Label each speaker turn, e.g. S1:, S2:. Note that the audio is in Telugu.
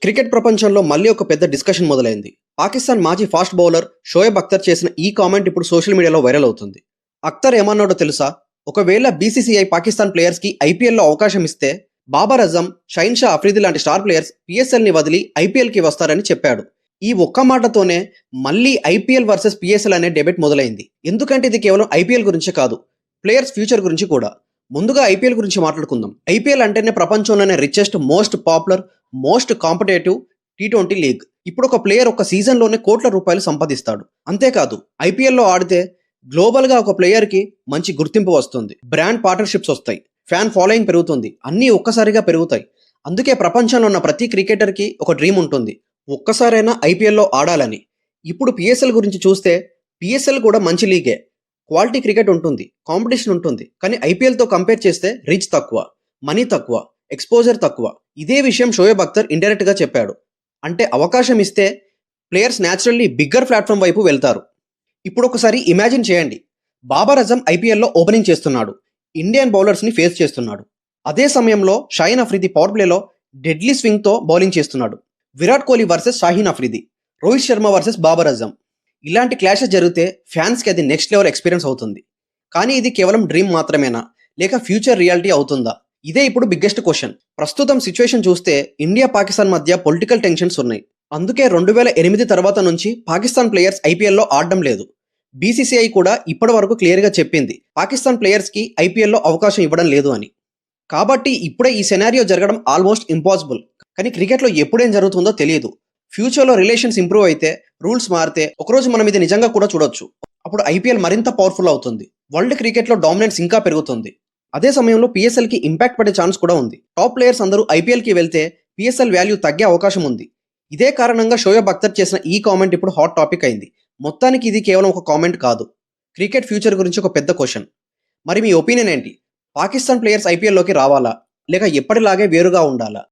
S1: క్రికెట్ ప్రపంచంలో మళ్ళీ ఒక పెద్ద డిస్కషన్ మొదలైంది. పాకిస్తాన్ మాజీ ఫాస్ట్ బౌలర్ షోయబ్ అఖ్తర్ చేసిన ఈ కామెంట్ ఇప్పుడు సోషల్ మీడియాలో వైరల్ అవుతుంది. అఖ్తర్ ఏమన్నాడో తెలుసా? ఒకవేళ బీసీసీఐ పాకిస్తాన్ ప్లేయర్స్కి ఐపీఎల్లో అవకాశం ఇస్తే బాబర్ అజం, షైన్ షా అఫ్రిది లాంటి స్టార్ ప్లేయర్స్ పిఎస్ఎల్ని వదిలి ఐపీఎల్కి వస్తారని చెప్పాడు. ఈ ఒక్క మాటతోనే మళ్ళీ ఐపీఎల్ వర్సెస్ పిఎస్ఎల్ అనే డెబేట్ మొదలైంది. ఎందుకంటే ఇది కేవలం ఐపీఎల్ గురించే కాదు, ప్లేయర్స్ ఫ్యూచర్ గురించి కూడా. ముందుగా ఐపీఎల్ గురించి మాట్లాడుకుందాం. ఐపీఎల్ అంటేనే ప్రపంచంలోనే richest, most popular, most competitive T20 league. ఇప్పుడు ఒక ప్లేయర్ ఒక సీజన్లోనే కోట్ల రూపాయలు సంపాదిస్తాడు. అంతేకాదు, ఐపీఎల్లో ఆడితే గ్లోబల్గా ఒక ప్లేయర్కి మంచి గుర్తింపు వస్తుంది, బ్రాండ్ పార్ట్నర్షిప్స్ వస్తాయి, ఫ్యాన్ ఫాలోయింగ్ పెరుగుతుంది, అన్నీ ఒక్కసారిగా పెరుగుతాయి. అందుకే ప్రపంచంలో ఉన్న ప్రతి క్రికెటర్కి ఒక డ్రీమ్ ఉంటుంది, ఒక్కసారైనా ఐపీఎల్లో ఆడాలని. ఇప్పుడు పిఎస్ఎల్ గురించి చూస్తే పిఎస్ఎల్ కూడా మంచి లీగే, క్వాలిటీ క్రికెట్ ఉంటుంది, కాంపిటీషన్ ఉంటుంది. కానీ ఐపీఎల్తో కంపేర్ చేస్తే రీచ్ తక్కువ, మనీ తక్కువ, ఎక్స్పోజర్ తక్కువ. ఇదే విషయం షోయబ్ అఖ్తర్ ఇండైరెక్ట్గా చెప్పాడు. అంటే అవకాశం ఇస్తే ప్లేయర్స్ న్యాచురల్లీ బిగ్గర్ ప్లాట్ఫామ్ వైపు వెళ్తారు. ఇప్పుడు ఒకసారి ఇమాజిన్ చేయండి, బాబర్ అజం ఐపీఎల్లో ఓపెనింగ్ చేస్తున్నాడు, ఇండియన్ బౌలర్స్ని ఫేస్ చేస్తున్నాడు. అదే సమయంలో షాహీన్ అఫ్రిది పవర్ ప్లేలో డెడ్లీ స్వింగ్తో బౌలింగ్ చేస్తున్నాడు. Virat Kohli versus Shaheen Afridi, Rohit Sharma versus Babar Azam. ఇలాంటి క్లాషెస్ జరిగితే ఫ్యాన్స్కి అది నెక్స్ట్ లెవెల్ ఎక్స్పీరియన్స్ అవుతుంది. కానీ ఇది కేవలం డ్రీమ్ మాత్రమేనా, లేక ఫ్యూచర్ రియాలిటీ అవుతుందా? ఇదే ఇప్పుడు బిగ్గెస్ట్ క్వశ్చన్. ప్రస్తుతం సిచ్యువేషన్ చూస్తే ఇండియా పాకిస్తాన్ మధ్య పొలిటికల్ టెన్షన్స్ ఉన్నాయి. అందుకే 2008 తర్వాత నుంచి పాకిస్తాన్ ప్లేయర్స్ ఐపీఎల్లో ఆడడం లేదు. బీసీసీఐ కూడా ఇప్పటి వరకు క్లియర్గా చెప్పింది, పాకిస్తాన్ ప్లేయర్స్కి ఐపీఎల్లో అవకాశం ఇవ్వడం లేదు అని. కాబట్టి ఇప్పుడే ఈ సెనారియో జరగడం ఆల్మోస్ట్ ఇంపాసిబుల్. కానీ క్రికెట్లో ఎప్పుడేం జరుగుతుందో తెలియదు. ఫ్యూచర్లో రిలేషన్స్ ఇంప్రూవ్ అయితే, రూల్స్ మారితే ఒకరోజు మనం ఇది నిజంగా కూడా చూడొచ్చు. అప్పుడు ఐపీఎల్ మరింత పవర్ఫుల్ అవుతుంది, వరల్డ్ క్రికెట్లో డామినెన్స్ ఇంకా పెరుగుతుంది. అదే సమయంలో పిఎస్ఎల్కి ఇంపాక్ట్ పడే ఛాన్స్ కూడా ఉంది. టాప్ ప్లేయర్స్ అందరూ ఐపీఎల్కి వెళ్తే పిఎస్ఎల్ వాల్యూ తగ్గే అవకాశం ఉంది. ఇదే కారణంగా షోయబ్ అఖ్తర్ చేసిన ఈ కామెంట్ ఇప్పుడు హాట్ టాపిక్ అయింది. మొత్తానికి ఇది కేవలం ఒక కామెంట్ కాదు, క్రికెట్ ఫ్యూచర్ గురించి ఒక పెద్ద క్వశ్చన్. మరి మీ ఒపీనియన్ ఏంటి? పాకిస్తాన్ ప్లేయర్స్ ఐపీఎల్లోకి రావాలా, లేక ఎప్పటిలాగే వేరుగా ఉండాలా?